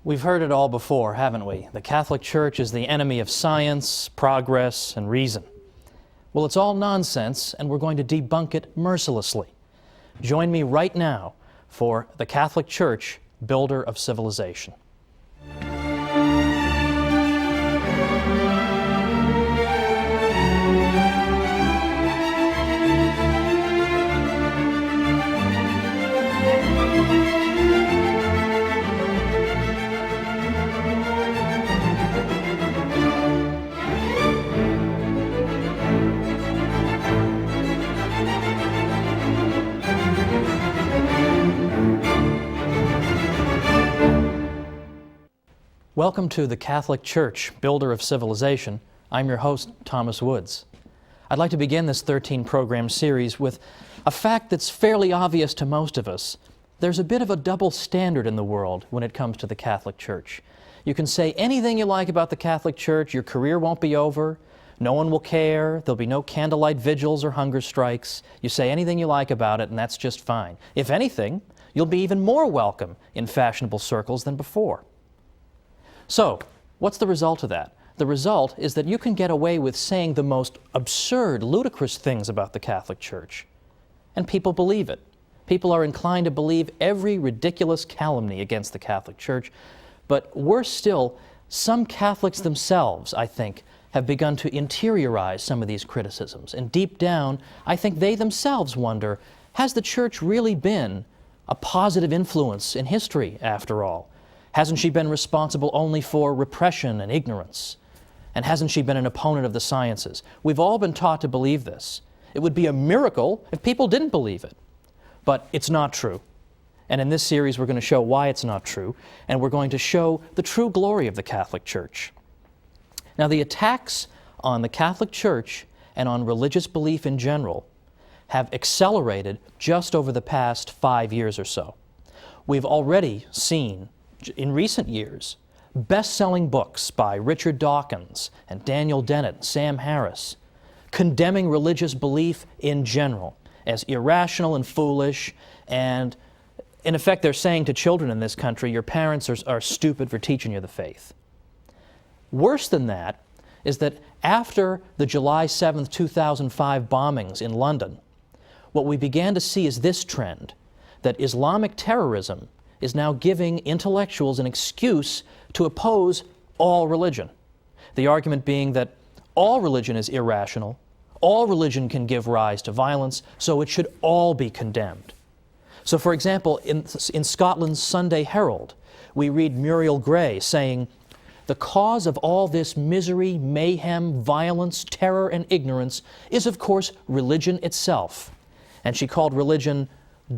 We've heard it all before, haven't we? The Catholic Church is the enemy of science, progress, and reason. Well, it's all nonsense, and we're going to debunk it mercilessly. Join me right now for the Catholic Church, Builder of Civilization. Welcome to the Catholic Church, Builder of Civilization. I'm your host, Thomas Woods. I'd like to begin this 13-program series with a fact that's fairly obvious to most of us. There's a bit of a double standard in the world when it comes to the Catholic Church. You can say anything you like about the Catholic Church, your career won't be over, no one will care, there'll be no candlelight vigils or hunger strikes. You say anything you like about it, and that's just fine. If anything, you'll be even more welcome in fashionable circles than before. So, what's the result of that? The result is that you can get away with saying the most absurd, ludicrous things about the Catholic Church. And people believe it. People are inclined to believe every ridiculous calumny against the Catholic Church. But worse still, some Catholics themselves, I think, have begun to interiorize some of these criticisms. And deep down, I think they themselves wonder, has the Church really been a positive influence in history, after all? Hasn't she been responsible only for repression and ignorance? And hasn't she been an opponent of the sciences? We've all been taught to believe this. It would be a miracle if people didn't believe it. But it's not true. And in this series, we're going to show why it's not true, and we're going to show the true glory of the Catholic Church. Now, the attacks on the Catholic Church and on religious belief in general have accelerated just over the past 5 years or so. We've already seen in recent years, best-selling books by Richard Dawkins and Daniel Dennett and Sam Harris condemning religious belief in general as irrational and foolish, and in effect they're saying to children in this country, your parents are stupid for teaching you the faith. Worse than that is that after the July 7th, 2005 bombings in London, what we began to see is this trend, that Islamic terrorism is now giving intellectuals an excuse to oppose all religion. The argument being that all religion is irrational, all religion can give rise to violence, so it should all be condemned. So, for example, in Scotland's Sunday Herald, we read Muriel Gray saying, "The cause of all this misery, mayhem, violence, terror, and ignorance is, of course, religion itself." And she called religion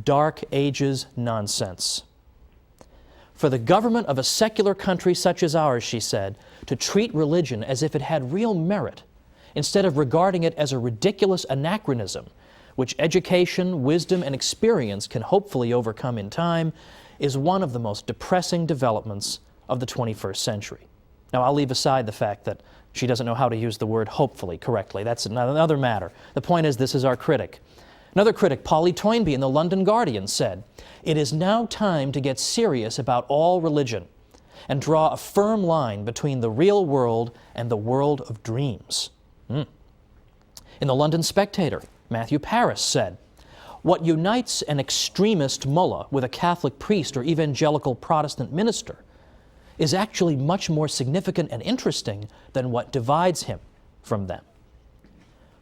Dark Ages nonsense. For the government of a secular country such as ours, she said, to treat religion as if it had real merit, instead of regarding it as a ridiculous anachronism, which education, wisdom, and experience can hopefully overcome in time, is one of the most depressing developments of the 21st century. Now, I'll leave aside the fact that she doesn't know how to use the word hopefully correctly. That's another matter. The point is, this is our critic. Another critic, Polly Toynbee in the London Guardian, said, "It is now time to get serious about all religion and draw a firm line between the real world and the world of dreams." In the London Spectator, Matthew Paris said, "What unites an extremist mullah with a Catholic priest or evangelical Protestant minister is actually much more significant and interesting than what divides him from them."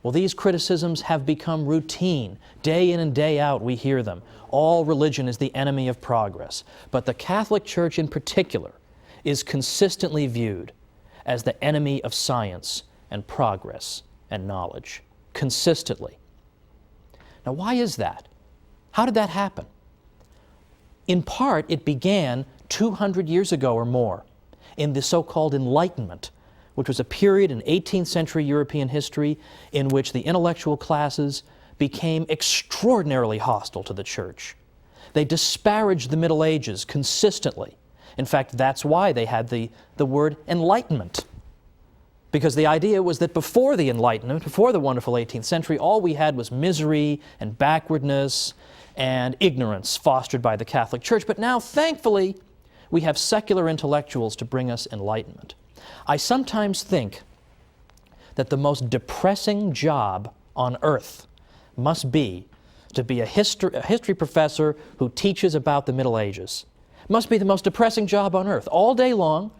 Well, these criticisms have become routine. Day in and day out, we hear them. All religion is the enemy of progress. But the Catholic Church in particular is consistently viewed as the enemy of science and progress and knowledge. Consistently. Now, why is that? How did that happen? In part, it began 200 years ago or more in the so-called Enlightenment, which was a period in 18th century European history in which the intellectual classes became extraordinarily hostile to the Church. They disparaged the Middle Ages consistently. In fact, that's why they had the word Enlightenment. Because the idea was that before the Enlightenment, before the wonderful 18th century, all we had was misery and backwardness and ignorance fostered by the Catholic Church. But now, thankfully, we have secular intellectuals to bring us enlightenment. I sometimes think that the most depressing job on earth must be to be a history professor who teaches about the Middle Ages. Must be the most depressing job on earth. All day long,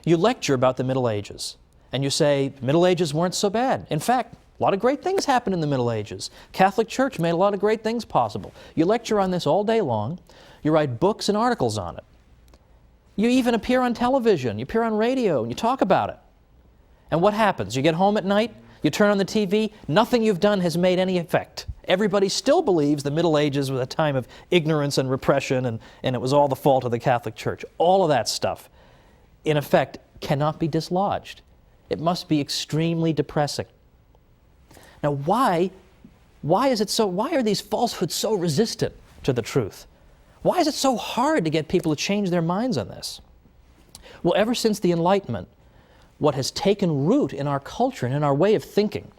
you lecture about the Middle Ages, and you say the Middle Ages weren't so bad. In fact, a lot of great things happened in the Middle Ages. Catholic Church made a lot of great things possible. You lecture on this all day long. You write books and articles on it. You even appear on television. You appear on radio, and you talk about it. And what happens? You get home at night, you turn on the TV, nothing you've done has made any effect. Everybody still believes the Middle Ages was a time of ignorance and repression, and it was all the fault of the Catholic Church. All of that stuff, in effect, cannot be dislodged. It must be extremely depressing. Now, why are these falsehoods so resistant to the truth? Why is it so hard to get people to change their minds on this? Well, ever since the Enlightenment, what has taken root in our culture and in our way of thinking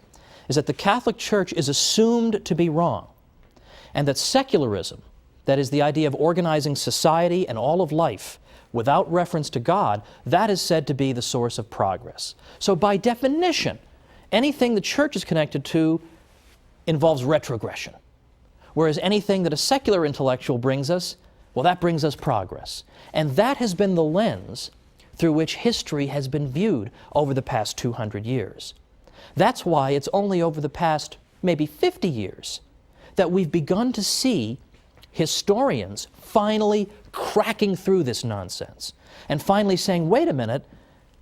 is that the Catholic Church is assumed to be wrong, and that secularism, that is the idea of organizing society and all of life without reference to God, that is said to be the source of progress. So by definition, anything the Church is connected to involves retrogression, whereas anything that a secular intellectual brings us, well, that brings us progress. And that has been the lens through which history has been viewed over the past 200 years. That's why it's only over the past maybe 50 years that we've begun to see historians finally cracking through this nonsense and finally saying, wait a minute,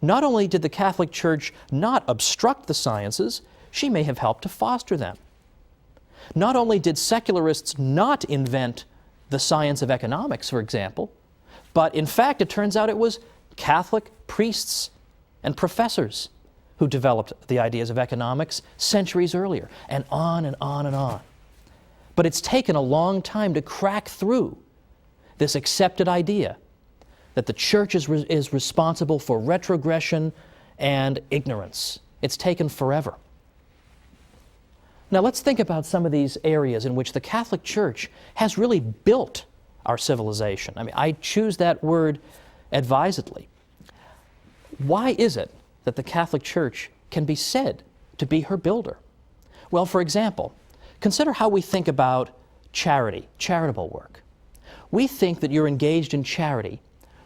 not only did the Catholic Church not obstruct the sciences, she may have helped to foster them. Not only did secularists not invent the science of economics, for example, but in fact it turns out it was Catholic priests and professors who developed the ideas of economics centuries earlier, and on and on and on. But it's taken a long time to crack through this accepted idea that the Church is responsible for retrogression and ignorance. It's taken forever. Now let's think about some of these areas in which the Catholic Church has really built our civilization. I mean, I choose that word advisedly. Why is it that the Catholic Church can be said to be her builder? Well, for example, consider how we think about charity, charitable work. We think that you're engaged in charity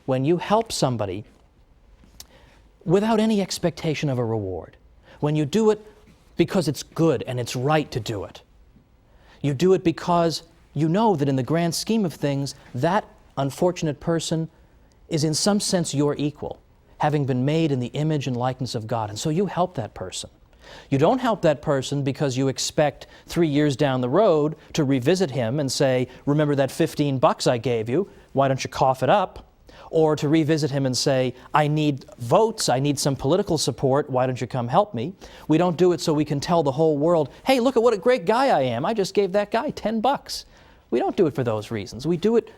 when you help somebody without any expectation of a reward, when you do it because it's good and it's right to do it. You do it because you know that in the grand scheme of things, that unfortunate person is in some sense your equal, having been made in the image and likeness of God, and so you help that person. You don't help that person because you expect 3 years down the road to revisit him and say, remember that $15 I gave you, why don't you cough it up? Or to revisit him and say, I need votes, I need some political support, why don't you come help me? We don't do it so we can tell the whole world, hey, look at what a great guy I am, I just gave that guy $10. We don't do it for those reasons. We do it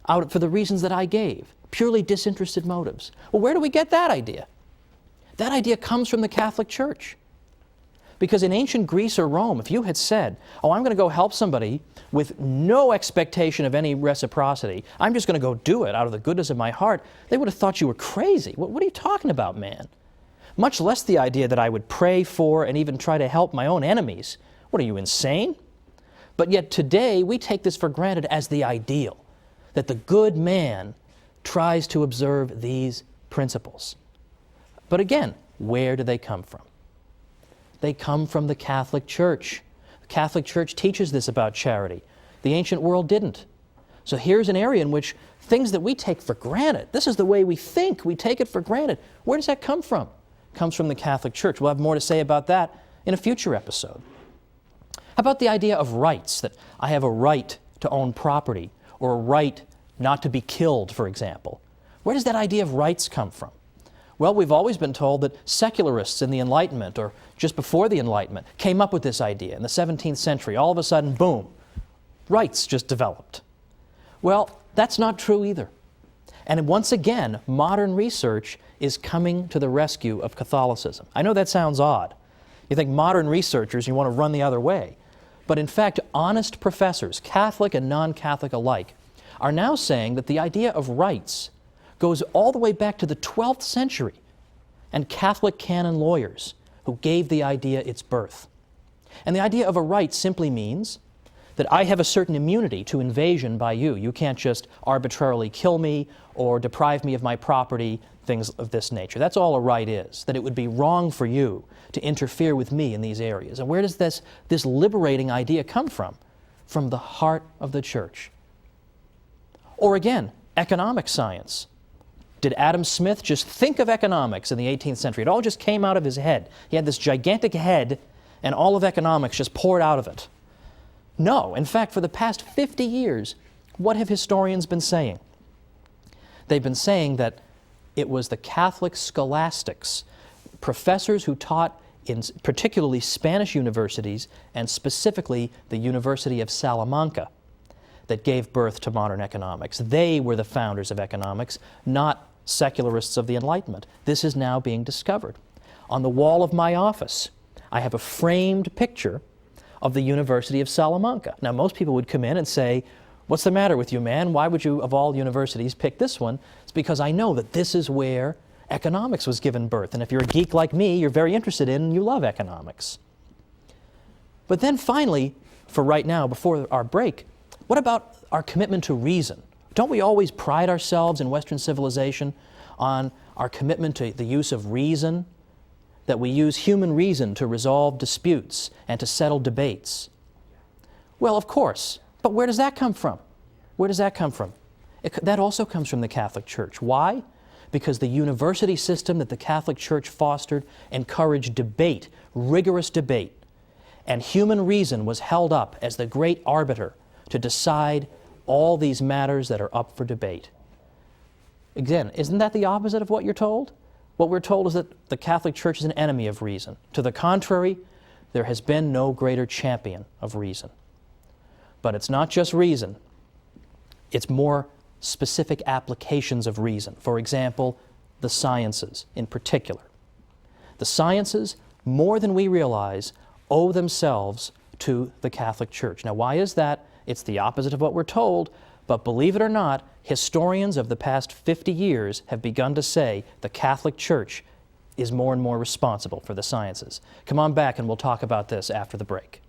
out for the reasons that I gave, purely disinterested motives. Well, where do we get that idea? That idea comes from the Catholic Church. Because in ancient Greece or Rome, if you had said, oh, I'm going to go help somebody with no expectation of any reciprocity, I'm just going to go do it out of the goodness of my heart, they would have thought you were crazy. What are you talking about, man? Much less the idea that I would pray for and even try to help my own enemies. What are you, insane? But yet today, we take this for granted as the ideal, that the good man tries to observe these principles. But again, where do they come from? They come from the Catholic Church. The Catholic Church teaches this about charity. The ancient world didn't. So here's an area in which things that we take for granted, this is the way we think, we take it for granted. Where does that come from? It comes from the Catholic Church. We'll have more to say about that in a future episode. How about the idea of rights, that I have a right to own property, or a right not to be killed, for example? Where does that idea of rights come from? Well, we've always been told that secularists in the Enlightenment, or just before the Enlightenment, came up with this idea. In the 17th century, all of a sudden, boom, rights just developed. Well, that's not true either. And once again, modern research is coming to the rescue of Catholicism. I know that sounds odd. You think modern researchers, you want to run the other way. But in fact, honest professors, Catholic and non-Catholic alike, are now saying that the idea of rights goes all the way back to the 12th century and Catholic canon lawyers who gave the idea its birth. And the idea of a right simply means that I have a certain immunity to invasion by you. You can't just arbitrarily kill me or deprive me of my property, things of this nature. That's all a right is, that it would be wrong for you to interfere with me in these areas. And where does this liberating idea come from? From the heart of the Church. Or again, economic science. Did Adam Smith just think of economics in the 18th century? It all just came out of his head. He had this gigantic head, and all of economics just poured out of it. No. In fact, for the past 50 years, what have historians been saying? They've been saying that it was the Catholic scholastics, professors who taught in particularly Spanish universities, and specifically the University of Salamanca, that gave birth to modern economics. They were the founders of economics, not secularists of the Enlightenment. This is now being discovered. On the wall of my office, I have a framed picture of the University of Salamanca. Now, most people would come in and say, "What's the matter with you, man? Why would you, of all universities, pick this one?" It's because I know that this is where economics was given birth. And if you're a geek like me, you're very interested in and you love economics. But then finally, for right now, before our break, what about our commitment to reason? Don't we always pride ourselves in Western civilization on our commitment to the use of reason, that we use human reason to resolve disputes and to settle debates? Well, of course, but where does that come from? Where does that come from? That also comes from the Catholic Church. Why? Because the university system that the Catholic Church fostered encouraged debate, rigorous debate, and human reason was held up as the great arbiter to decide all these matters that are up for debate. Again, isn't that the opposite of what you're told? What we're told is that the Catholic Church is an enemy of reason. To the contrary, there has been no greater champion of reason. But it's not just reason. It's more specific applications of reason. For example, the sciences in particular. The sciences, more than we realize, owe themselves to the Catholic Church. Now, why is that? It's the opposite of what we're told, but believe it or not, historians of the past 50 years have begun to say the Catholic Church is more and more responsible for the sciences. Come on back and we'll talk about this after the break.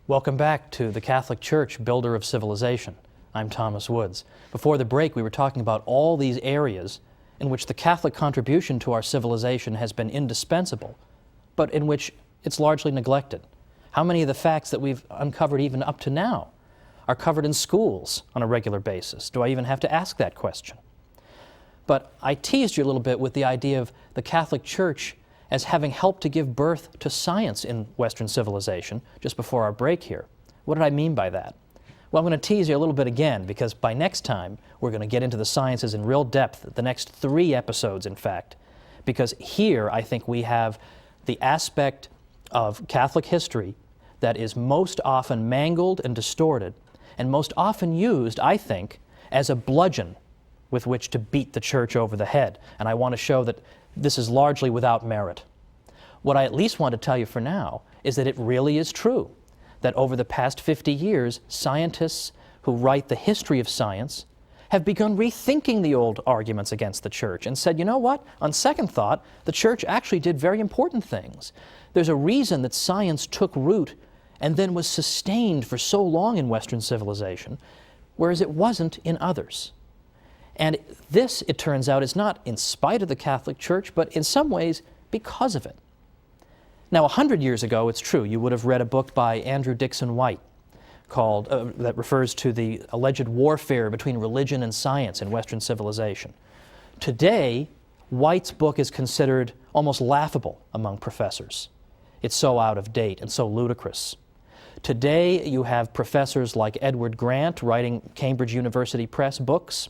Welcome back to the Catholic Church, Builder of Civilization. I'm Thomas Woods. Before the break, we were talking about all these areas in which the Catholic contribution to our civilization has been indispensable, but in which it's largely neglected. How many of the facts that we've uncovered even up to now are covered in schools on a regular basis? Do I even have to ask that question? But I teased you a little bit with the idea of the Catholic Church as having helped to give birth to science in Western civilization just before our break here. What did I mean by that? Well, I'm going to tease you a little bit again, because by next time we're going to get into the sciences in real depth, the next 3 episodes, in fact, because here I think we have the aspect of Catholic history that is most often mangled and distorted, and most often used, I think, as a bludgeon with which to beat the Church over the head. And I want to show that this is largely without merit. What I at least want to tell you for now is that it really is true that over the past 50 years, scientists who write the history of science have begun rethinking the old arguments against the Church and said, you know what, on second thought, the Church actually did very important things. There's a reason that science took root and then was sustained for so long in Western civilization, whereas it wasn't in others. And this, it turns out, is not in spite of the Catholic Church, but in some ways because of it. Now, 100 years ago, it's true, you would have read a book by Andrew Dixon White called, that refers to the alleged warfare between religion and science in Western civilization. Today, White's book is considered almost laughable among professors. It's so out of date and so ludicrous. Today, you have professors like Edward Grant writing Cambridge University Press books.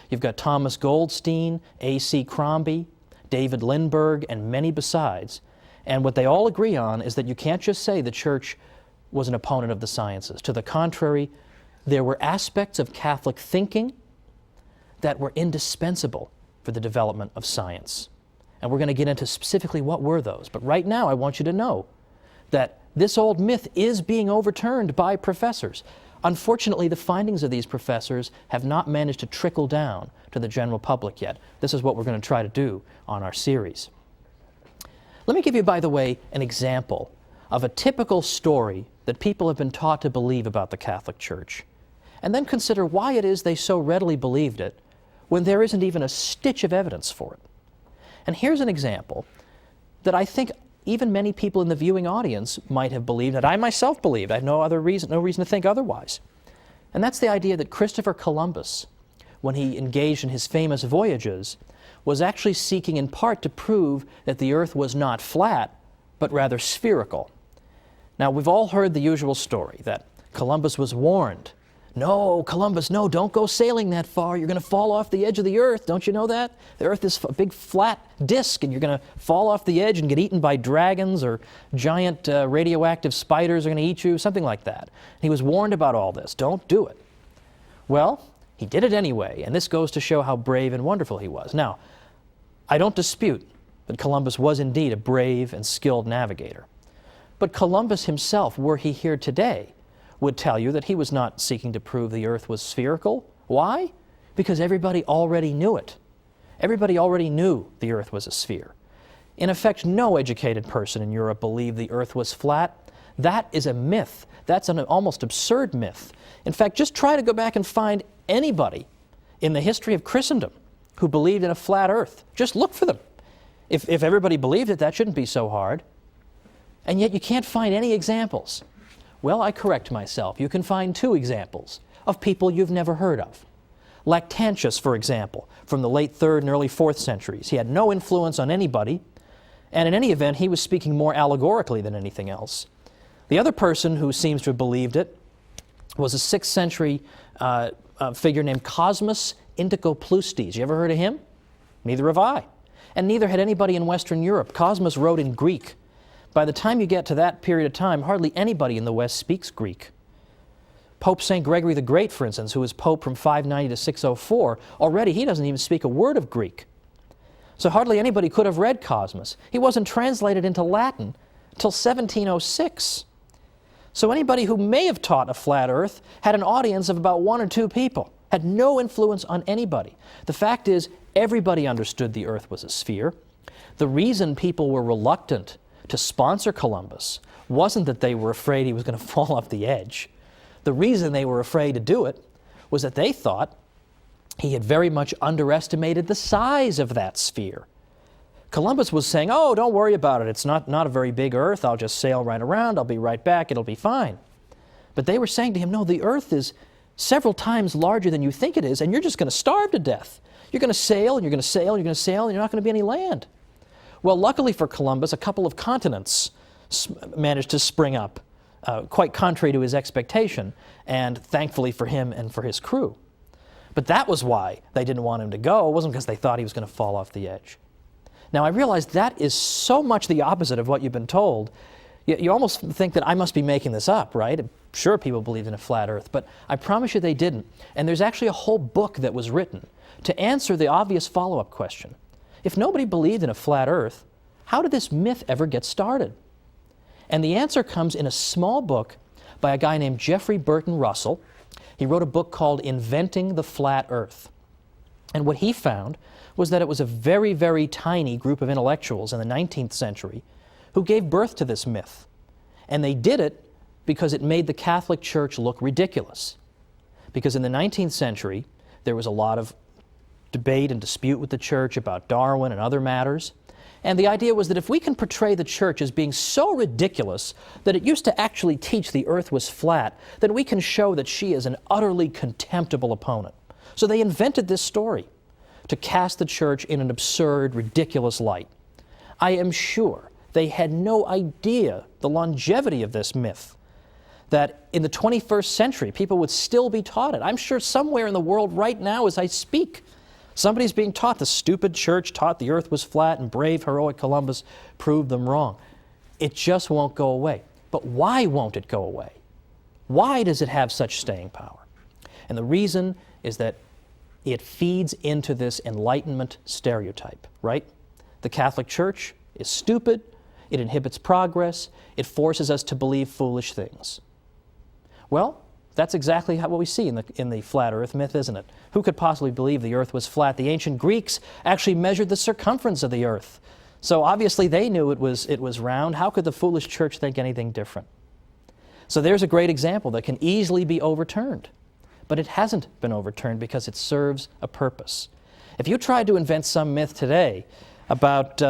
You've got Thomas Goldstein, A.C. Crombie, David Lindbergh, and many besides. And what they all agree on is that you can't just say the Church was an opponent of the sciences. To the contrary, there were aspects of Catholic thinking that were indispensable for the development of science. And we're going to get into specifically what were those. But right now, I want you to know that this old myth is being overturned by professors. Unfortunately, the findings of these professors have not managed to trickle down to the general public yet. This is what we're going to try to do on our series. Let me give you, by the way, an example of a typical story that people have been taught to believe about the Catholic Church, and then consider why it is they so readily believed it when there isn't even a stitch of evidence for it. And here's an example that I think even many people in the viewing audience might have believed, that I myself believed. I have no reason to think otherwise. And that's the idea that Christopher Columbus, when he engaged in his famous voyages, was actually seeking in part to prove that the earth was not flat, but rather spherical. Now, we've all heard the usual story that Columbus was warned. No, Columbus, no, don't go sailing that far. You're going to fall off the edge of the earth. Don't you know that? The earth is a big flat disk, and you're going to fall off the edge and get eaten by dragons, or giant radioactive spiders are going to eat you, something like that. He was warned about all this. Don't do it. Well, he did it anyway, and this goes to show how brave and wonderful he was. Now, I don't dispute that Columbus was indeed a brave and skilled navigator. But Columbus himself, were he here today, would tell you that he was not seeking to prove the earth was spherical. Why? Because everybody already knew it. Everybody already knew the earth was a sphere. In effect, no educated person in Europe believed the earth was flat. That is a myth. That's an almost absurd myth. In fact, just try to go back and find anybody in the history of Christendom who believed in a flat earth. Just look for them. If everybody believed it, that shouldn't be so hard. And yet you can't find any examples. Well, I correct myself. You can find two examples of people you've never heard of. Lactantius, for example, from the late 3rd and early 4th centuries. He had no influence on anybody, and in any event, he was speaking more allegorically than anything else. The other person who seems to have believed it was a 6th century figure named Cosmas Indicopleustes. You ever heard of him? Neither have I. And neither had anybody in Western Europe. Cosmas wrote in Greek. By the time you get to that period of time, hardly anybody in the West speaks Greek. Pope St. Gregory the Great, for instance, who was Pope from 590 to 604, already he doesn't even speak a word of Greek. So hardly anybody could have read Cosmas. He wasn't translated into Latin until 1706. So anybody who may have taught a flat earth had an audience of about 1 or 2 people, had no influence on anybody. The fact is, everybody understood the earth was a sphere. The reason people were reluctant to sponsor Columbus wasn't that they were afraid he was going to fall off the edge. The reason they were afraid to do it was that they thought he had very much underestimated the size of that sphere. Columbus was saying, oh, don't worry about it. It's not a very big earth. I'll just sail right around. I'll be right back. It'll be fine. But they were saying to him, no, the earth is several times larger than you think it is, and you're just going to starve to death. You're going to sail, and you're going to sail, and you're going to sail, and you're not going to be any land. Well, luckily for Columbus, a couple of continents managed to spring up, quite contrary to his expectation, and thankfully for him and for his crew. But that was why they didn't want him to go. It wasn't because they thought he was going to fall off the edge. Now, I realize that is so much the opposite of what you've been told. You almost think that I must be making this up, right? Sure, people believed in a flat earth, but I promise you they didn't. And there's actually a whole book that was written to answer the obvious follow-up question. If nobody believed in a flat earth, how did this myth ever get started? And the answer comes in a small book by a guy named Jeffrey Burton Russell. He wrote a book called Inventing the Flat Earth. And what he found was that it was a very, very tiny group of intellectuals in the 19th century who gave birth to this myth. And they did it because it made the Catholic Church look ridiculous. Because in the 19th century, there was a lot of debate and dispute with the Church about Darwin and other matters. And the idea was that if we can portray the church as being so ridiculous that it used to actually teach the earth was flat, then we can show that she is an utterly contemptible opponent. So they invented this story to cast the church in an absurd, ridiculous light. I am sure they had no idea the longevity of this myth, that in the 21st century people would still be taught it. I'm sure somewhere in the world right now as I speak, somebody's being taught the stupid church taught the earth was flat and brave, heroic Columbus proved them wrong. It just won't go away. But why won't it go away? Why does it have such staying power? And the reason is that it feeds into this Enlightenment stereotype, right? The Catholic Church is stupid, it inhibits progress, it forces us to believe foolish things. Well, that's exactly what we see in the flat earth myth, isn't it? Who could possibly believe the earth was flat? The ancient Greeks actually measured the circumference of the earth. So obviously they knew it was round. How could the foolish church think anything different? So there's a great example that can easily be overturned. But it hasn't been overturned because it serves a purpose. If you tried to invent some myth today about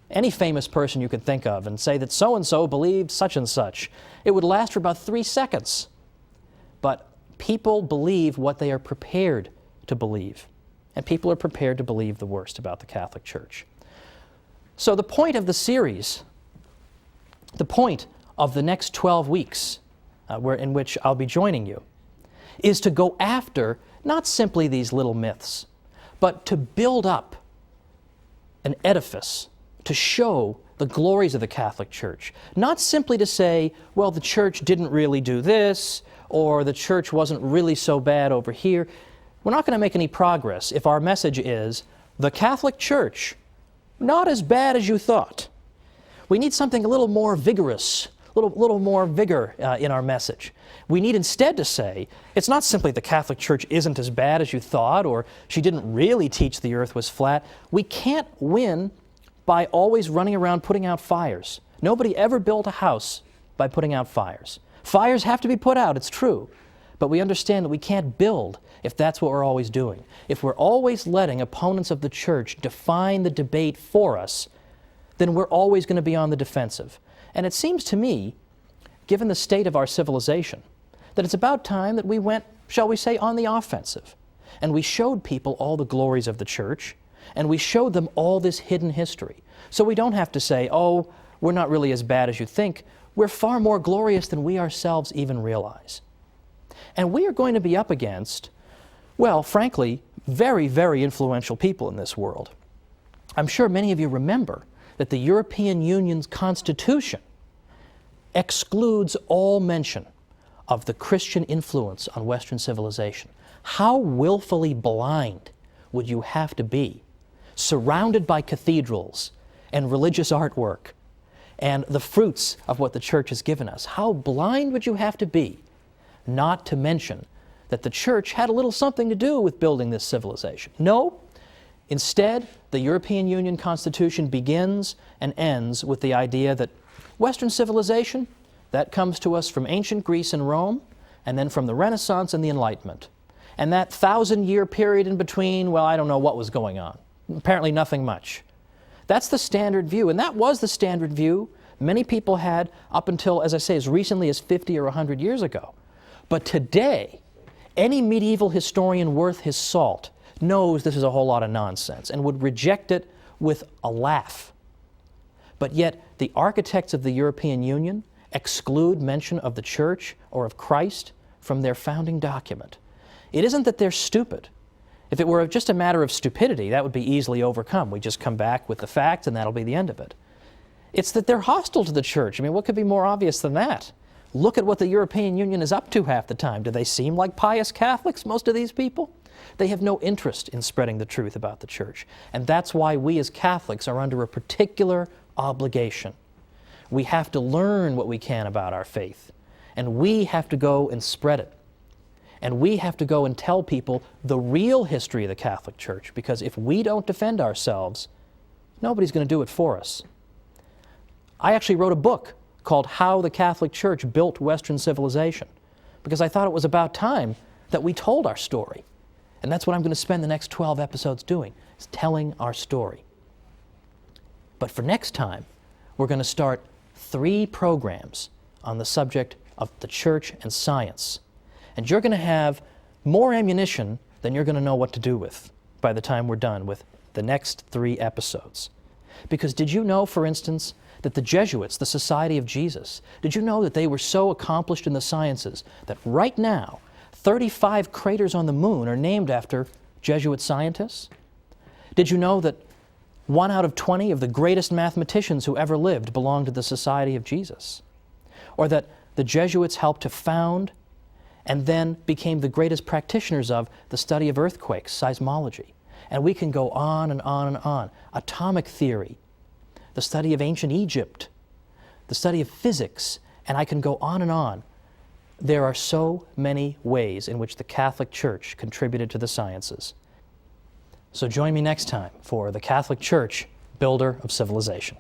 any famous person you could think of and say that so-and-so believed such and such, it would last for about 3 seconds. But people believe what they are prepared to believe. And people are prepared to believe the worst about the Catholic Church. So the point of the series, the point of the next 12 weeks in which I'll be joining you, is to go after not simply these little myths, but to build up an edifice to show the glories of the Catholic Church. Not simply to say, well, the church didn't really do this, or the church wasn't really so bad over here. We're not going to make any progress if our message is, the Catholic Church, not as bad as you thought. We need something a little more vigorous, a little more vigor in our message. We need instead to say, it's not simply the Catholic Church isn't as bad as you thought, or she didn't really teach the earth was flat. We can't win by always running around putting out fires. Nobody ever built a house by putting out fires. Fires have to be put out, it's true. But we understand that we can't build if that's what we're always doing. If we're always letting opponents of the church define the debate for us, then we're always going to be on the defensive. And it seems to me, given the state of our civilization, that it's about time that we went, shall we say, on the offensive. And we showed people all the glories of the church, and we showed them all this hidden history. So we don't have to say, oh, we're not really as bad as you think. We're far more glorious than we ourselves even realize. And we are going to be up against, well, frankly, very, very influential people in this world. I'm sure many of you remember that the European Union's Constitution excludes all mention of the Christian influence on Western civilization. How willfully blind would you have to be, surrounded by cathedrals and religious artwork and the fruits of what the church has given us? How blind would you have to be not to mention that the church had a little something to do with building this civilization? No. Instead, the European Union Constitution begins and ends with the idea that Western civilization, that comes to us from ancient Greece and Rome, and then from the Renaissance and the Enlightenment. And that 1,000-year period in between, well, I don't know what was going on. Apparently nothing much. That's the standard view, and that was the standard view many people had up until, as I say, as recently as 50 or 100 years ago. But today, any medieval historian worth his salt knows this is a whole lot of nonsense and would reject it with a laugh. But yet, the architects of the European Union exclude mention of the Church or of Christ from their founding document. It isn't that they're stupid. If it were just a matter of stupidity, that would be easily overcome. We just come back with the facts and that'll be the end of it. It's that they're hostile to the Church. I mean, what could be more obvious than that? Look at what the European Union is up to half the time. Do they seem like pious Catholics, most of these people? They have no interest in spreading the truth about the Church. And that's why we as Catholics are under a particular obligation. We have to learn what we can about our faith. And we have to go and spread it. And we have to go and tell people the real history of the Catholic Church, because if we don't defend ourselves, nobody's going to do it for us. I actually wrote a book called How the Catholic Church Built Western Civilization, because I thought it was about time that we told our story. And that's what I'm going to spend the next 12 episodes doing, is telling our story. But for next time, we're going to start 3 programs on the subject of the church and science. And you're going to have more ammunition than you're going to know what to do with by the time we're done with the next 3 episodes. Because did you know, for instance, that the Jesuits, the Society of Jesus, did you know that they were so accomplished in the sciences that right now 35 craters on the moon are named after Jesuit scientists? Did you know that 1 out of 20 of the greatest mathematicians who ever lived belonged to the Society of Jesus? Or that the Jesuits helped to found and then became the greatest practitioners of the study of earthquakes, seismology. And we can go on and on and on. Atomic theory, the study of ancient Egypt, the study of physics, and I can go on and on. There are so many ways in which the Catholic Church contributed to the sciences. So join me next time for the Catholic Church, Builder of Civilization.